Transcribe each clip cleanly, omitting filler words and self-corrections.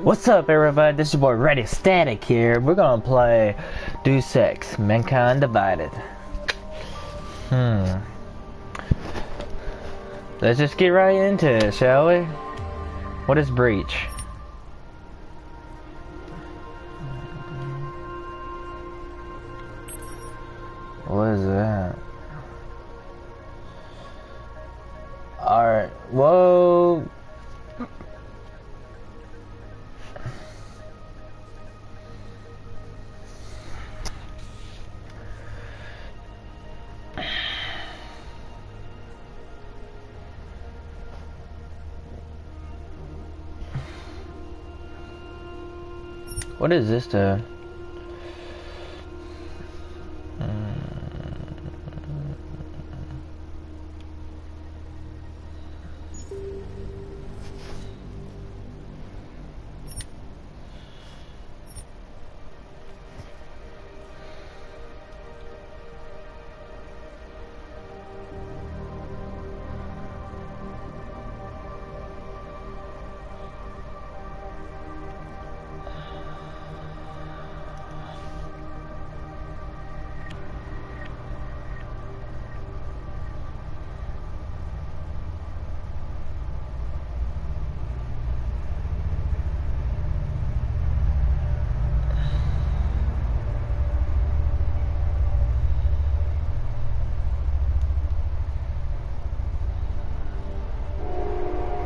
What's up, everybody? This is your boy Ready Static here. We're gonna play Deus Ex, Mankind Divided. Let's just get right into it, shall we? What is breach? What is that? Alright, whoa. What is this to?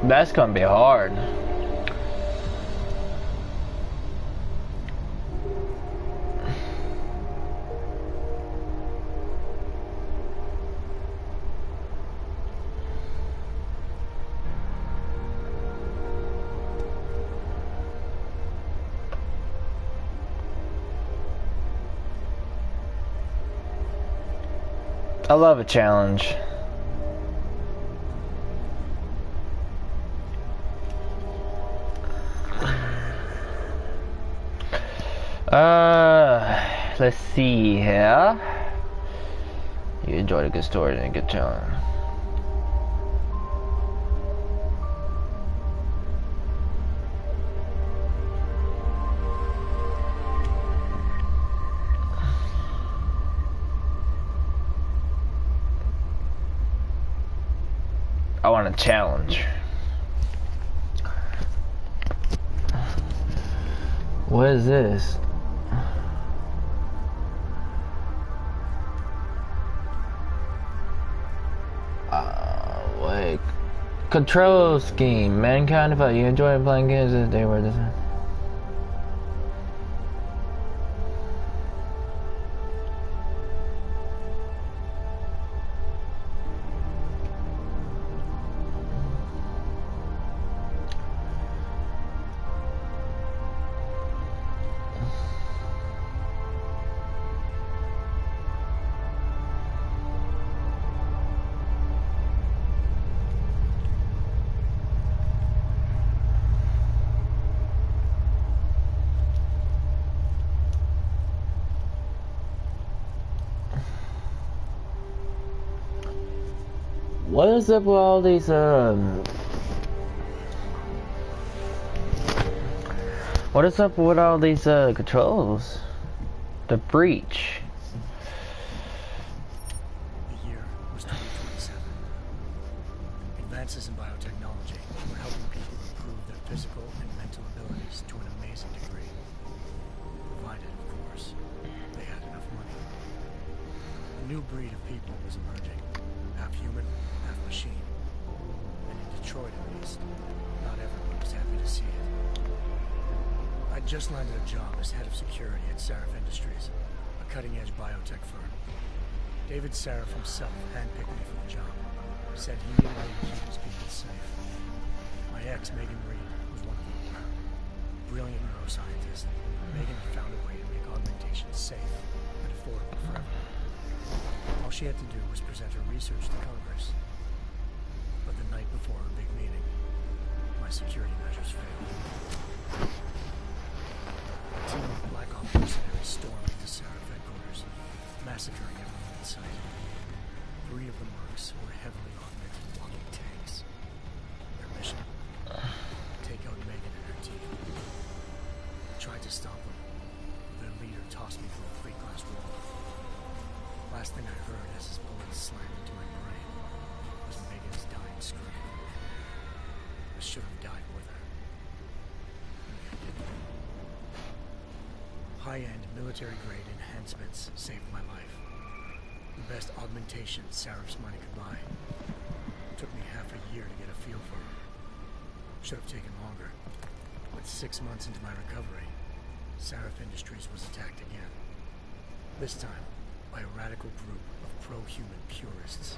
That's gonna be hard. I love a challenge. Let's see here. You enjoyed a good story and a good challenge. I want a challenge. What is this? Wait. Control scheme. Mankind, if you enjoy playing games this day where this. What is up with all these, what is up with all these, controls? The breach. The year was 2027. Advances in biotechnology were helping people improve their physical and mental abilities to an amazing degree. Provided, of course, they had enough money. A new breed of people was emerging. Half human, half machine. And in Detroit, at least, not everyone was happy to see it. I'd just landed a job as head of security at Sarif Industries, a cutting-edge biotech firm. David Sarif himself handpicked me for the job. Said he needed me to keep his people safe. My ex, Megan Reed, was one of them. Brilliant neuroscientist, Megan had found a way to make augmentation safe and affordable for everyone. All she had to do was present her research to Congress. But the night before her big meeting, my security measures failed. A team of Black Ops mercenaries stormed into Sarif headquarters, massacring everyone in sight. 3 of the mercs were heavily augmented walking tanks. Their mission? Take out Megan and her team. should have died with her. High-end military-grade enhancements saved my life. The best augmentation Sarif's money could buy. Took me half a year to get a feel for her. Should have taken longer. But 6 months into my recovery, Sarif Industries was attacked again. This time, by a radical group of pro-human purists.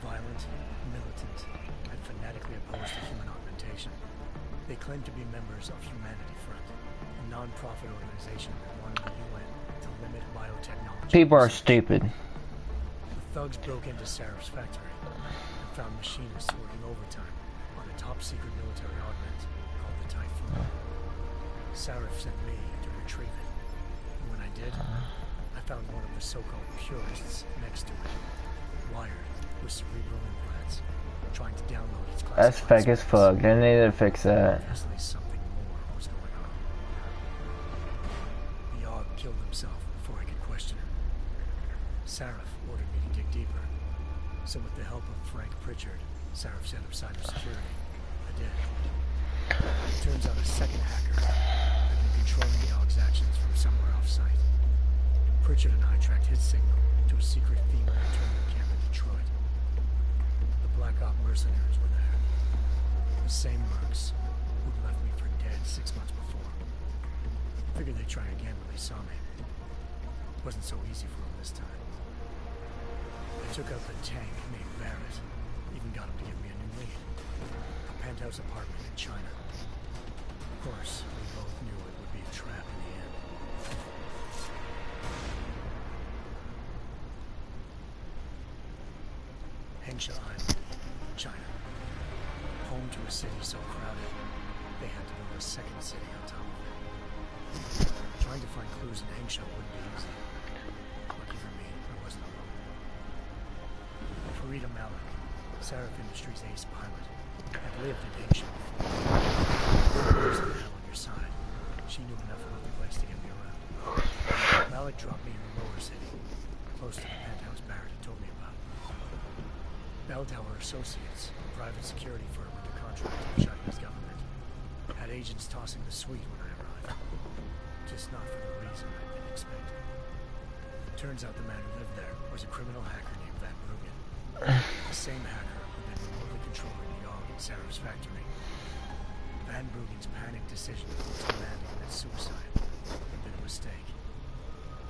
Violent, militant, and fanatically opposed to human augmentation. They claimed to be members of Humanity Front, a non-profit organization that wanted the UN to limit biotechnology. People are stupid. The thugs broke into Sarif's factory and found machinists working overtime on a top-secret military augment called the Typhoon. Sarif sent me to retrieve it. And when I did, I found one of the so-called purists next to it, wired with cerebral implants, trying to download its classified That's fake as fuck. They need to fix that. Obviously something more was going on. The aug killed himself before I could question him. Sarif ordered me to dig deeper. So with the help of Frank Pritchard, Sarif set up cybersecurity. I did. It turns out a second hacker had been controlling the aug's actions from somewhere off-site. Pritchard and I tracked his signal to a secret FEMA internment camp in Detroit. The Black Op mercenaries were there. The same mercs who'd left me for dead 6 months before. Figured they'd try again when they saw me. It wasn't so easy for them this time. I took out the tank named Barrett. Even got him to give me a new lead. A penthouse apartment in China. Of course, we both knew it would be a trap in the end. Hengsha Island, China. Home to a city so crowded, they had to build a second city on top of it. Trying to find clues in Hengsha wouldn't be easy. Lucky for me, I wasn't alone. Farida Malik, Sarif Industries ace pilot, had lived in Hengsha before. Now on your side, she knew enough about the place to get me around. Malik dropped me in the lower city, close to the penthouse Barrett had told me about. Bell Tower Associates, a private security firm under contract to the Chinese government, had agents tossing the suite when I arrived. Just not for the reason I'd been expecting. Turns out the man who lived there was a criminal hacker named Van Bruggen. The same hacker who'd been remotely controlling the aug in Sarif's factory. Van Bruggen's panicked decision to force the man to commit suicide had been a mistake.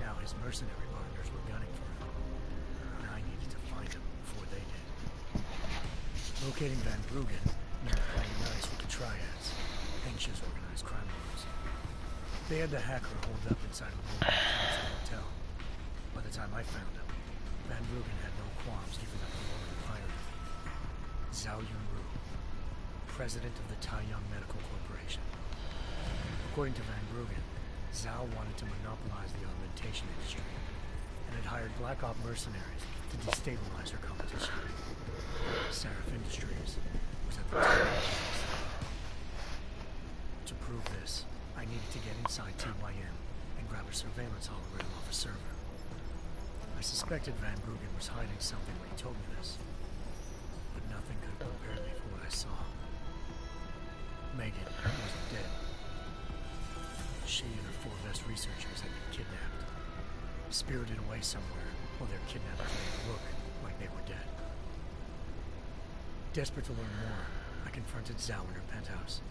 Now his mercenary partners were gunning for him, and I needed to find him before they did. Locating Van Bruggen meant playing nice with the triads, Hengsha's organized crime lords. They had the hacker holed up inside a room at the council hotel. By the time I found him, Van Bruggen had no qualms giving up the role and hiring me. Zhao Yunru, president of the Taiyang Medical Corporation. According to Van Bruggen, Zhao wanted to monopolize the augmentation industry and had hired Black Op mercenaries to destabilize her competition. Sarif Industries was at the top of the list. To prove this, I needed to get inside TYM and grab a surveillance hologram off a server. I suspected Van Bruggen was hiding something when he told me this, but nothing could have prepared me for what I saw. Megan wasn't dead. She and her 4 best researchers had been kidnapped, spirited away somewhere while their kidnappers made it look like they were dead. Desperate to learn more, I confronted Zhao in her penthouse.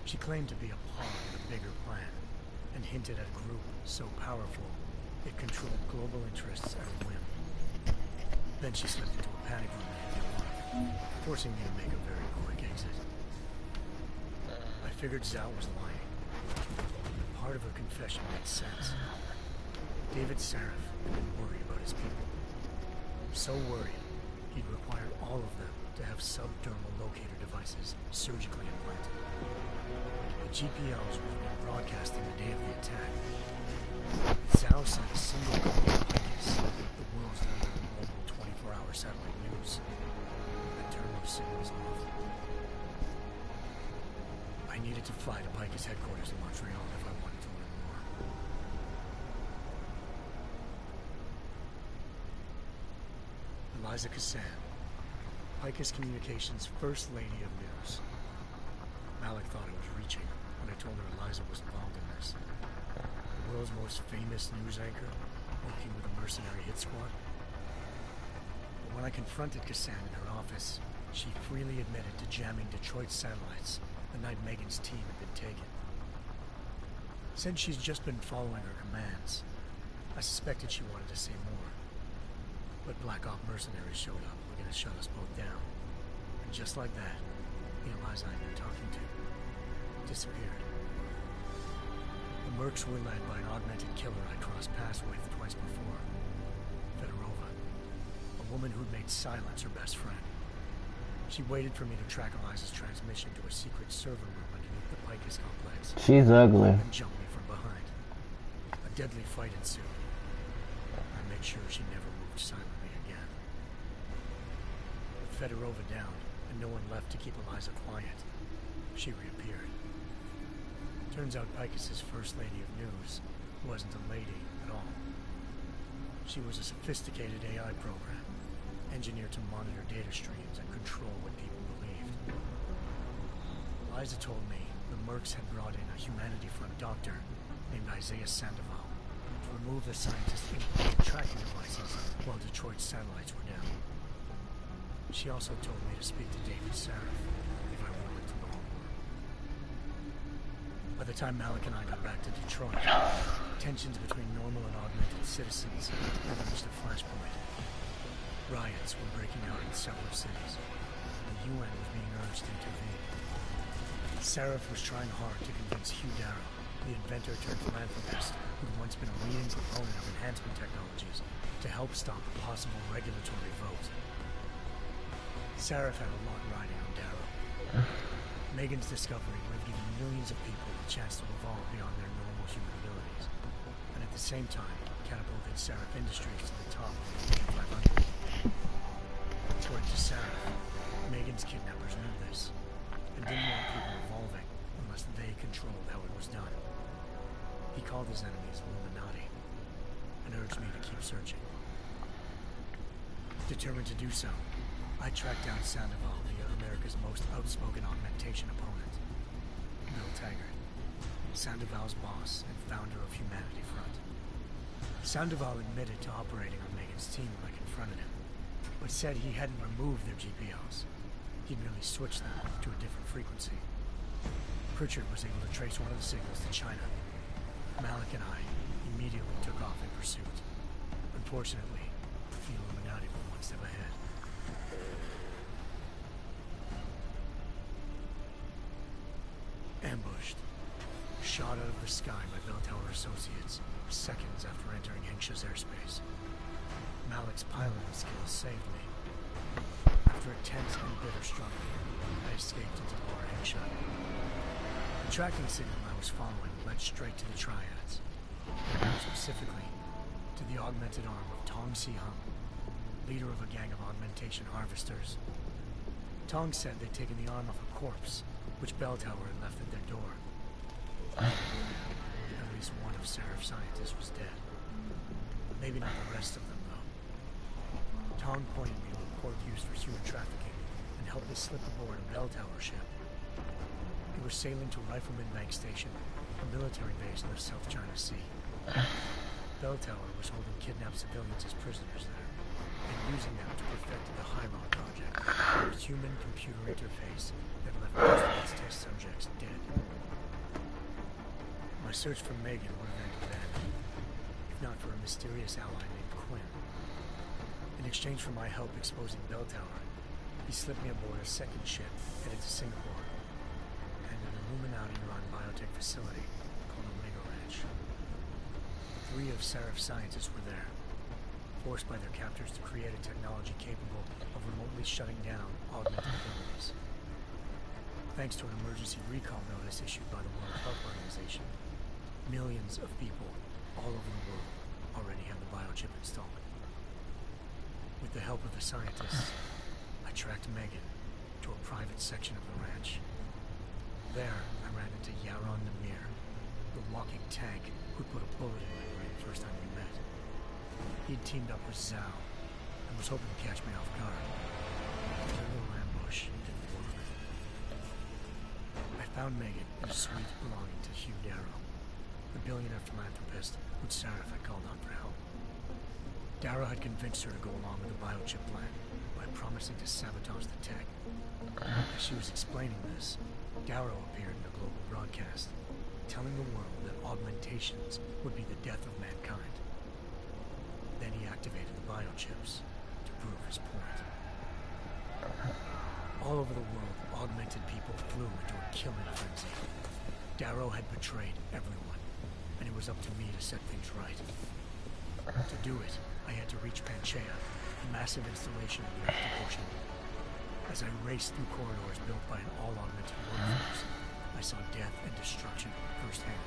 She claimed to be a pawn in a bigger plan, and hinted at a group so powerful it controlled global interests at a whim. Then she slipped into a panic room and hit me alive, forcing me to make a very quick exit. I figured Zhao was lying. Part of her confession made sense. David Sarif had been worried about his people. So worried, he'd require all of them to have subdermal locator devices surgically implanted. The GPLs would have been broadcasting the day of the attack. Zhao sent a single call to Picus, the world's leader in global 24-hour satellite news, and turned those signals off. I needed to fly to Picus headquarters in Montreal if I wanted to learn more. Eliza Cassan, Picus Communications' First Lady of News. Malik thought I was reaching when I told her Eliza was involved in this. The world's most famous news anchor, working with a mercenary hit squad. But when I confronted Kassan in her office, she freely admitted to jamming Detroit's satellites the night Megan's team had been taken. Said she's just been following her commands. I suspected she wanted to say more. But Black Op mercenaries showed up. We're gonna shut us both down. And just like that, the Eliza I'd been talking to disappeared. The Mercs were led by an augmented killer I crossed paths with twice before. Fedorova. A woman who'd made silence her best friend. She waited for me to track Eliza's transmission to a secret server room underneath the Picus complex. She's ugly. And jumped me from behind. A deadly fight ensued. I made sure she never moved silently again. With Fedorova down, and no one left to keep Eliza quiet, she reappeared. Turns out Picus's First Lady of News wasn't a lady at all. She was a sophisticated AI program, engineered to monitor data streams and control what people believed. Eliza told me the Mercs had brought in a Humanity Front doctor named Isaiah Sandoval to remove the scientist's input tracking devices while Detroit's satellites were down. She also told me to speak to David Sarif if I wanted to know more. By the time Malik and I got back to Detroit, tensions between normal and augmented citizens had reached a flashpoint. Riots were breaking out in several cities. The UN was being urged to intervene. Sarif was trying hard to convince Hugh Darrow, the inventor turned philanthropist who'd once been a leading proponent of enhancement technologies, to help stop a possible regulatory vote. Sarif had a lot riding on Darrow. Megan's discovery would have given millions of people the chance to evolve beyond their normal human abilities, and at the same time catapulted Sarif Industries to the top of the 500. According to Sarif, Megan's kidnappers knew this, and didn't want people evolving unless they controlled how it was done. He called his enemies Illuminati, and urged me to keep searching. Determined to do so, I tracked down Sandoval via America's most outspoken augmentation opponent, Bill Taggart, Sandoval's boss and founder of Humanity Front. Sandoval admitted to operating on Megan's team when I confronted him, but said he hadn't removed their GPOs. He'd merely switched them to a different frequency. Pritchard was able to trace one of the signals to China. Malik and I immediately took off in pursuit. Unfortunately, the Illuminati were one step ahead. Ambushed. Shot out of the sky by Bell Tower Associates seconds after entering Hengsha's airspace. Malik's piloting skills saved me. After a tense and bitter struggle, I escaped into Lower Hengsha. The tracking signal I was following led straight to the Triads, specifically to the augmented arm of Tong Si-hung, leader of a gang of augmentation harvesters. Tong said they'd taken the arm off a corpse, which Bell Tower had left at their door. At least one of Sarif's scientists was dead. Maybe not the rest of them, though. Tong pointed me to a port used for human trafficking and helped me slip aboard a Bell Tower ship. We were sailing to Rifleman Bank Station, a military base in the South China Sea. Bell Tower was holding kidnapped civilians as prisoners there, and using them to perfect the Chiron project, a human-computer interface that left most of its test subjects dead. My search for Megan would have ended then, if not for a mysterious ally named Quinn. In exchange for my help exposing Bell Tower, he slipped me aboard a second ship headed to Singapore, and an Illuminati-run biotech facility called Omega Ranch. 3 of Sarif's scientists were there, forced by their captors to create a technology capable of remotely shutting down augmented abilities. Thanks to an emergency recall notice issued by the World Health Organization, millions of people all over the world already have the biochip installed. With the help of the scientists, I tracked Megan to a private section of the ranch. There, I ran into Yaron Namir, the walking tank who put a bullet in my brain the first time we met. He'd teamed up with Zhao and was hoping to catch me off guard. After a little found Megan in a suite belonging to Hugh Darrow, the billionaire philanthropist whose Sarah had called on for help. Darrow had convinced her to go along with the biochip plan by promising to sabotage the tech. As she was explaining this, Darrow appeared in a global broadcast, telling the world that augmentations would be the death of mankind. Then he activated the biochips to prove his point. All over the world, augmented people flew into a killing frenzy. Darrow had betrayed everyone, and it was up to me to set things right. To do it, I had to reach Panchaea, a massive installation in the Arctic Ocean. As I raced through corridors built by an all-augmented workforce, I saw death and destruction firsthand.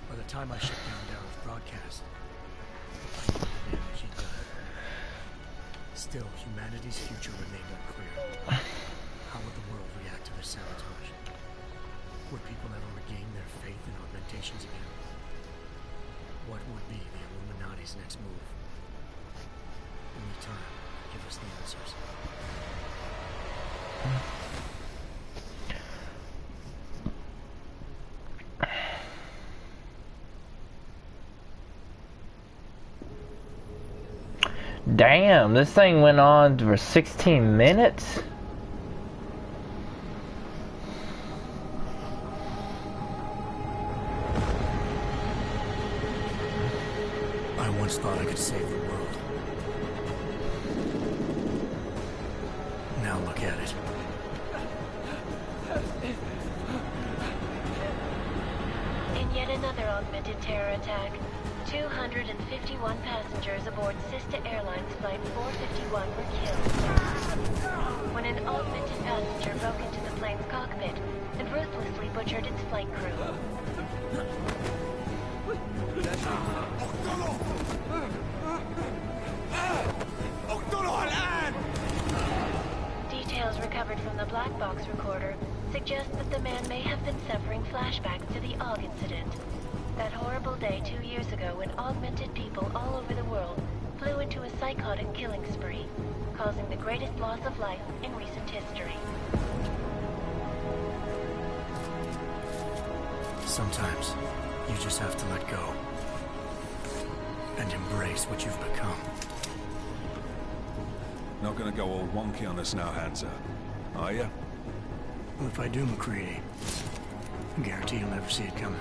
By the time I shut down Darrow's broadcast, I knew the damage he'd done. Still, humanity's future remained unclear. How would the world react to this sabotage? Would people ever regain their faith in augmentations again? What would be the Illuminati's next move? Only time will give us the answers. Damn, this thing went on for 16 minutes? I once thought I could save the world. Now look at it. In yet another augmented terror attack, 251 passengers aboard Sister Airlines Flight 451 were killed when an augmented passenger broke into the plane's cockpit and ruthlessly butchered its flight crew. Details recovered from the black box recorder suggest that the man may have been suffering flashbacks to the AUG incident. That horrible day 2 years ago when augmented people all over the world flew into a psychotic killing spree, causing the greatest loss of life in recent history. Sometimes you just have to let go and embrace what you've become. Not gonna go all wonky on us now, Hansa, are you? Well, if I do, McCready, I guarantee you'll never see it coming.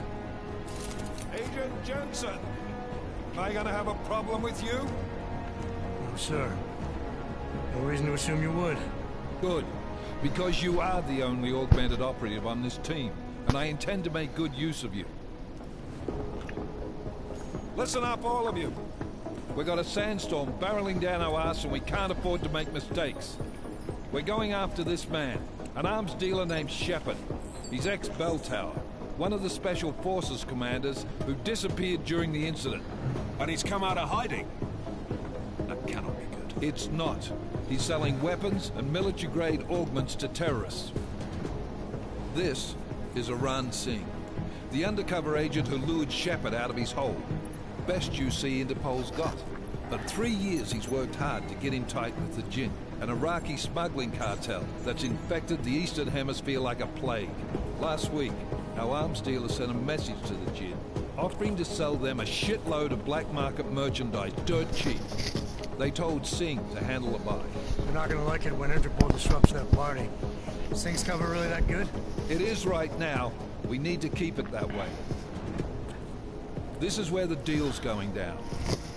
Agent Jensen! Am I gonna have a problem with you? No, sir. No reason to assume you would. Good. Because you are the only augmented operative on this team, and I intend to make good use of you. Listen up, all of you. We got a sandstorm barreling down our ass and we can't afford to make mistakes. We're going after this man, an arms dealer named Shepard. He's ex-Bell Tower, one of the Special Forces commanders who disappeared during the incident. And he's come out of hiding. That cannot be good. It's not. He's selling weapons and military-grade augments to terrorists. This is Iran Singh, the undercover agent who lured Shepard out of his hole. Best you see Interpol's got. For 3 years he's worked hard to get in tight with the Jinn, an Iraqi smuggling cartel that's infected the Eastern Hemisphere like a plague. Last week, our arms dealer sent a message to the Jinn, offering to sell them a shitload of black market merchandise dirt cheap. They told Singh to handle the buy. They're not gonna like it when Interpol disrupts their party. Is Singh's cover really that good? It is right now. We need to keep it that way. This is where the deal's going down.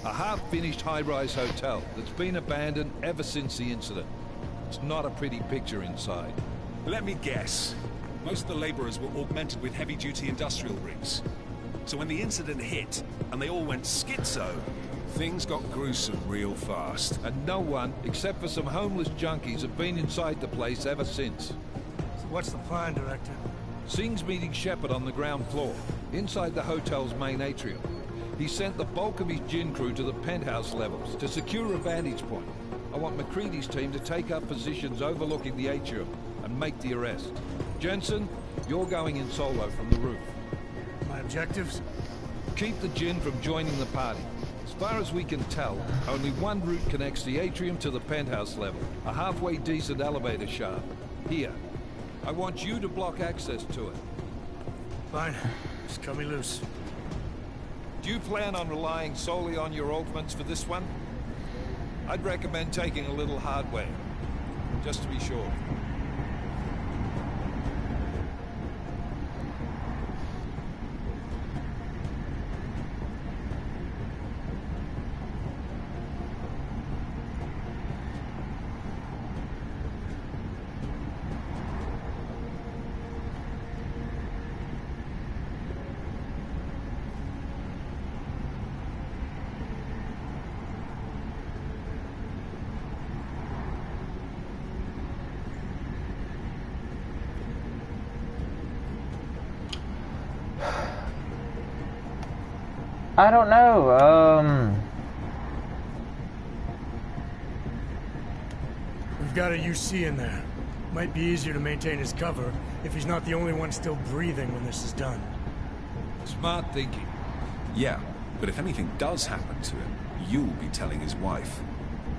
A half-finished high-rise hotel that's been abandoned ever since the incident. It's not a pretty picture inside. Let me guess. Most of the laborers were augmented with heavy-duty industrial rigs. So when the incident hit, and they all went schizo, things got gruesome real fast. And no one, except for some homeless junkies, have been inside the place ever since. So what's the plan, Director? Singh's meeting Shepard on the ground floor, inside the hotel's main atrium. He sent the bulk of his Jinn crew to the penthouse levels to secure a vantage point. I want McCready's team to take up positions overlooking the atrium and make the arrest. Jensen, you're going in solo from the roof. My objectives? Keep the Jinn from joining the party. As far as we can tell, only one route connects the atrium to the penthouse level. A halfway decent elevator shaft. Here. I want you to block access to it. Fine. Just cut me loose. Do you plan on relying solely on your augments for this one? I'd recommend taking a little hardware, just to be sure. I don't know. We've got a UC in there. Might be easier to maintain his cover if he's not the only one still breathing when this is done. Smart thinking. Yeah, but if anything does happen to him, you'll be telling his wife.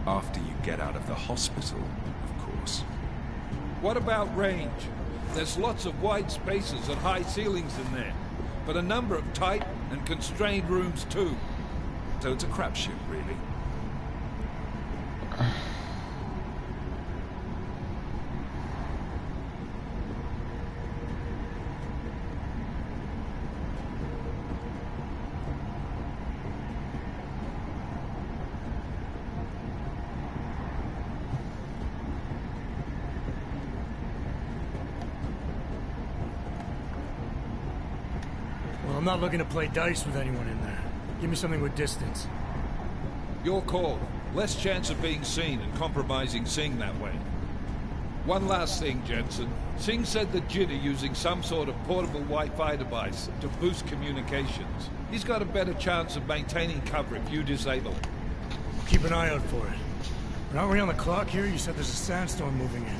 After you get out of the hospital, of course. What about range? There's lots of wide spaces and high ceilings in there, but a number of tight and constrained rooms too. So it's a crapshoot, really. Well, I'm not looking to play dice with anyone in there. Give me something with distance. Your call. Less chance of being seen and compromising Singh that way. One last thing, Jensen. Singh said that Jin are using some sort of portable Wi-Fi device to boost communications. He's got a better chance of maintaining cover if you disable it. Keep an eye out for it. But aren't we on the clock here? You said there's a sandstorm moving in.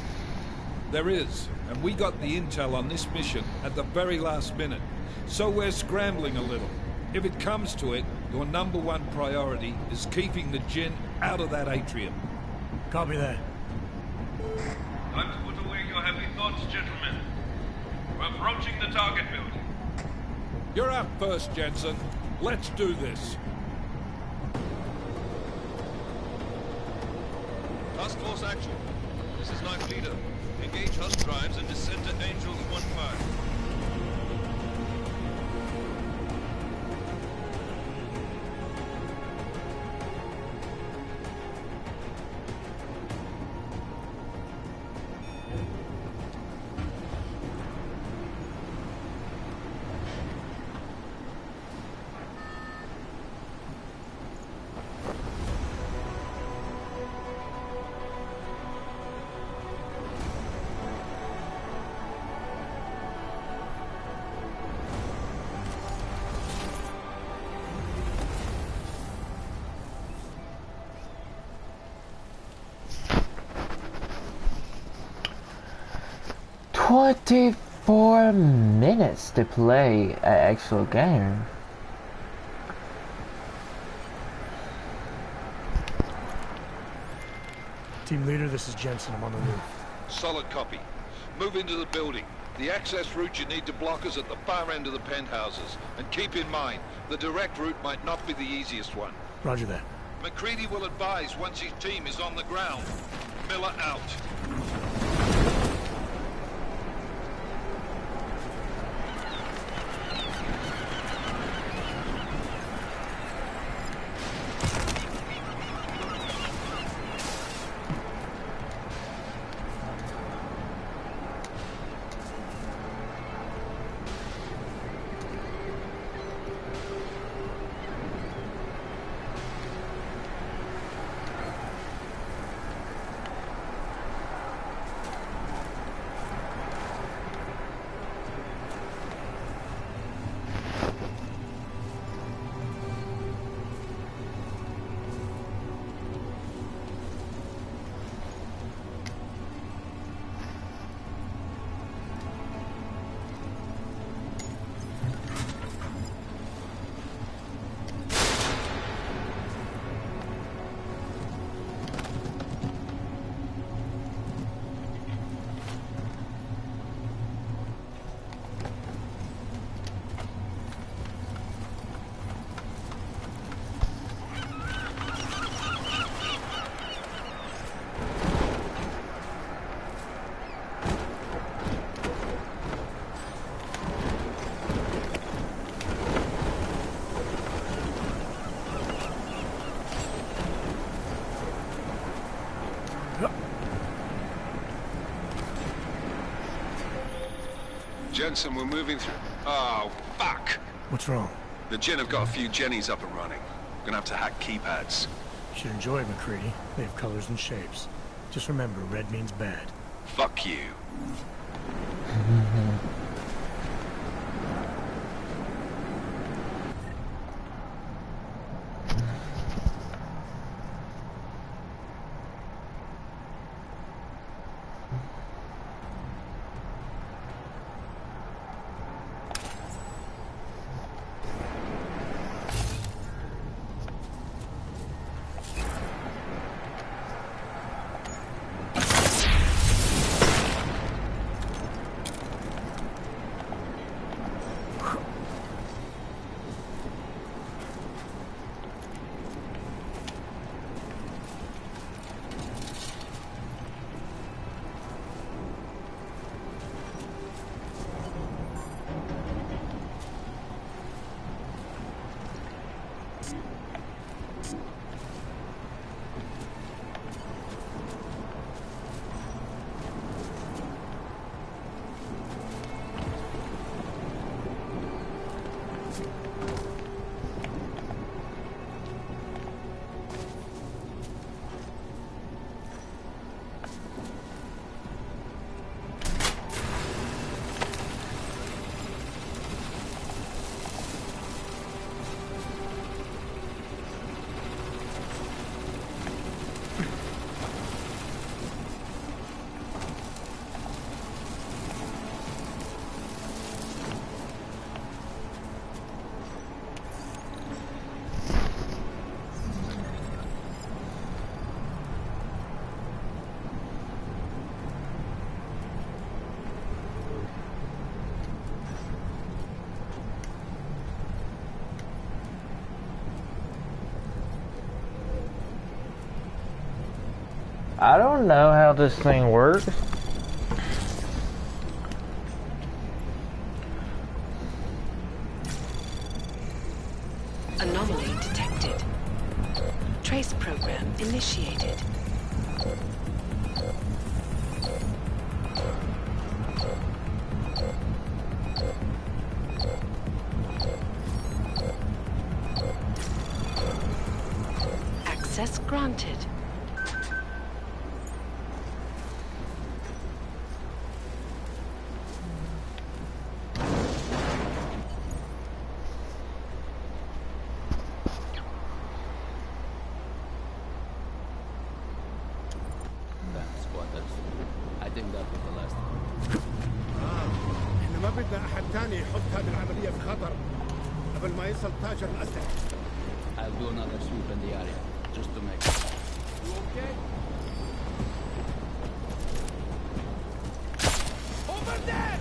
There is, and we got the intel on this mission at the very last minute. So we're scrambling a little. If it comes to it, your #1 priority is keeping the Jinn out of that atrium. Copy that. Time to put away your heavy thoughts, gentlemen. We're approaching the target building. You're up first, Jensen. Let's do this. Task Force action. This is Knife Leader. Engage hunt drives and descend to Angels 1-5. "24 minutes to play an actual game." Team leader, this is Jensen. I'm on the roof. Solid copy. Move into the building. The access route you need to block is at the far end of the penthouses. And keep in mind, the direct route might not be the easiest one. Roger that. McCready will advise once his team is on the ground. Miller out. Jensen, we're moving through... Oh, fuck! What's wrong? The Jinn have got a few Jennies up and running. Gonna have to hack keypads. You should enjoy it, McCready. They have colors and shapes. Just remember, red means bad. Fuck you. I don't know how this thing works. Anomaly detected. Trace program initiated. Access granted. I think that was the last one. احنا ما بدنا احد تاني يحط هذه العملية في خطر قبل ما يصل تاجر الأسلحة. I'll do another sweep in the area, just to make sure. You okay? Over there!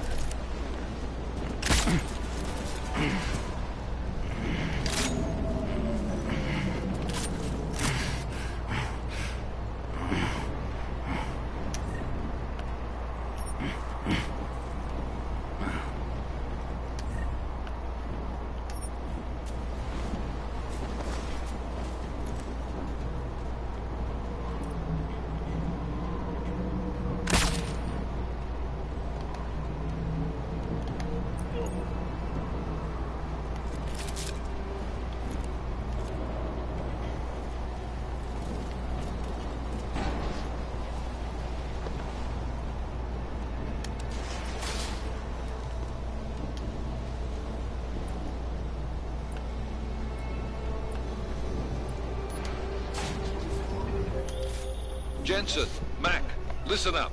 Jensen, Mac, listen up.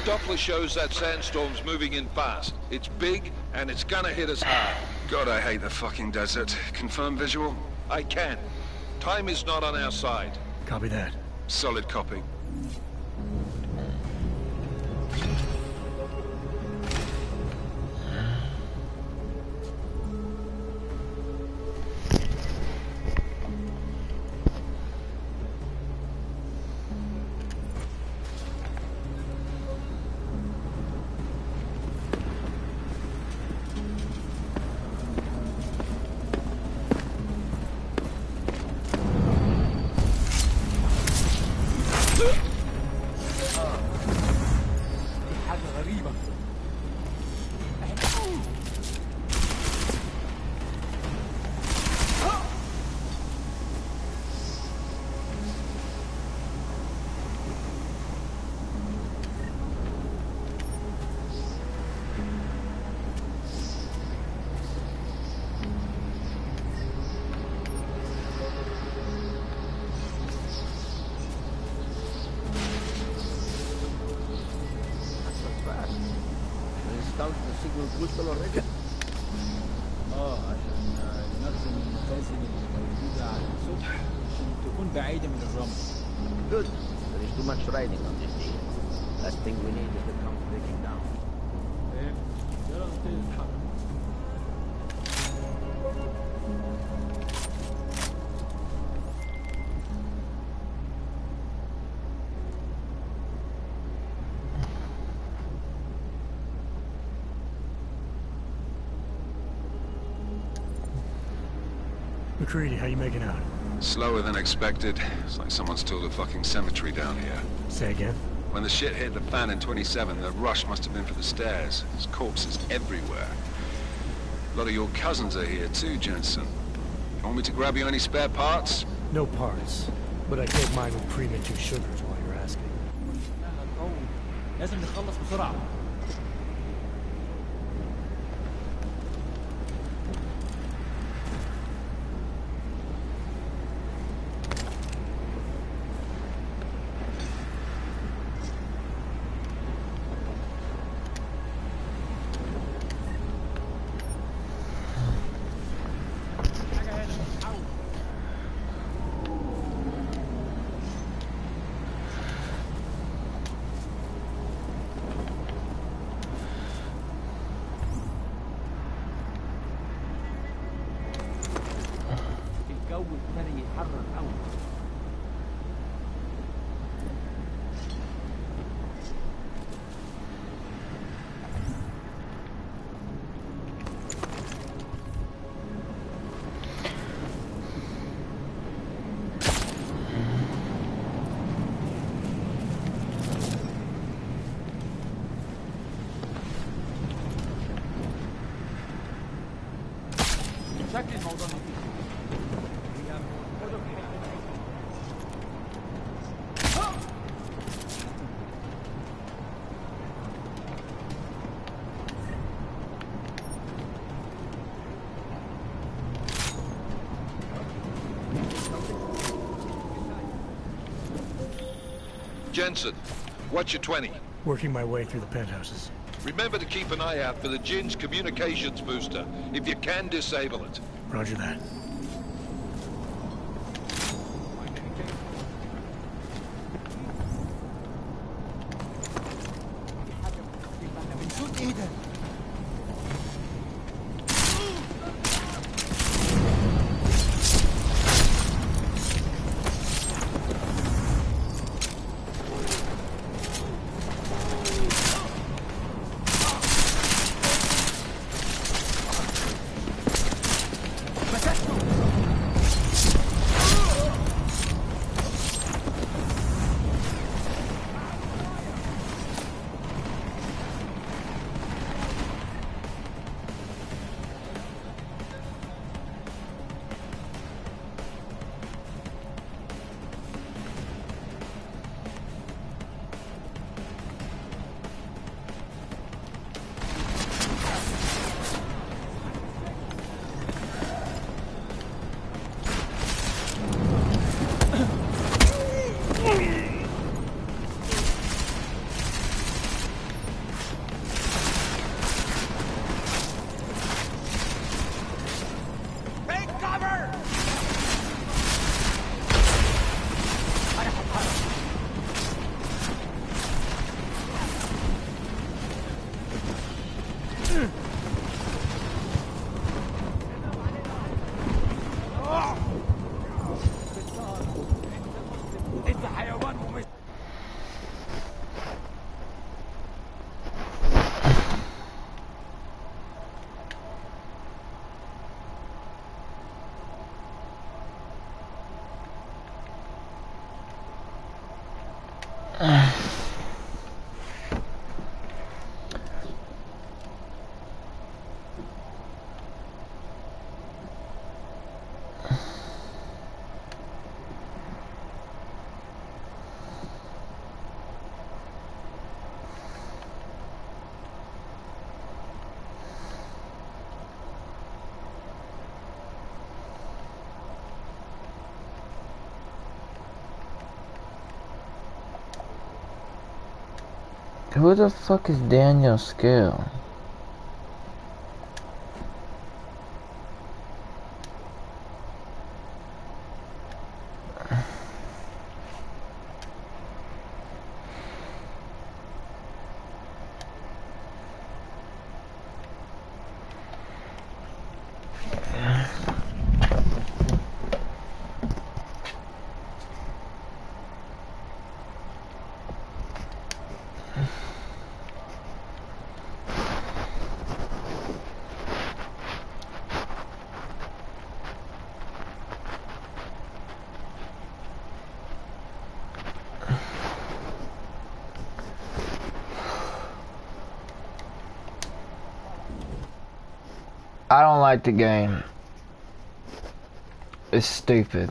Doppler shows that sandstorm's moving in fast. It's big, and it's gonna hit us hard. God, I hate the fucking desert. Confirm visual? I can. Time is not on our side. Copy that. Solid copy. installed the signal crystal already? عشان نخزن المخازن اللي موجودة على السطح عشان تكون بعيدة من الرمل. Good. There is too much riding on this deal. Last thing we need is to come breaking down. يلا نبتدي نتحرك. McCready, how you making out? Slower than expected. It's like someone's tilled a fucking cemetery down here. Say again? When the shit hit the fan in 27, the rush must have been for the stairs. There's corpses everywhere. A lot of your cousins are here too, Jensen. You want me to grab you any spare parts? No parts. But I gave mine with cream and 2 sugars while you're asking. لازم نخلص بسرعة. الجو ابتدى يتحرر قوي. شكل الموضوع لطيف. Jensen, what's your 20? Working my way through the penthouses. Remember to keep an eye out for the Jin's communications booster. If you can, disable it. Roger that. Who the fuck is Daniel Scale? I don't like the game. It's stupid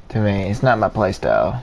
to me. It's not my playstyle.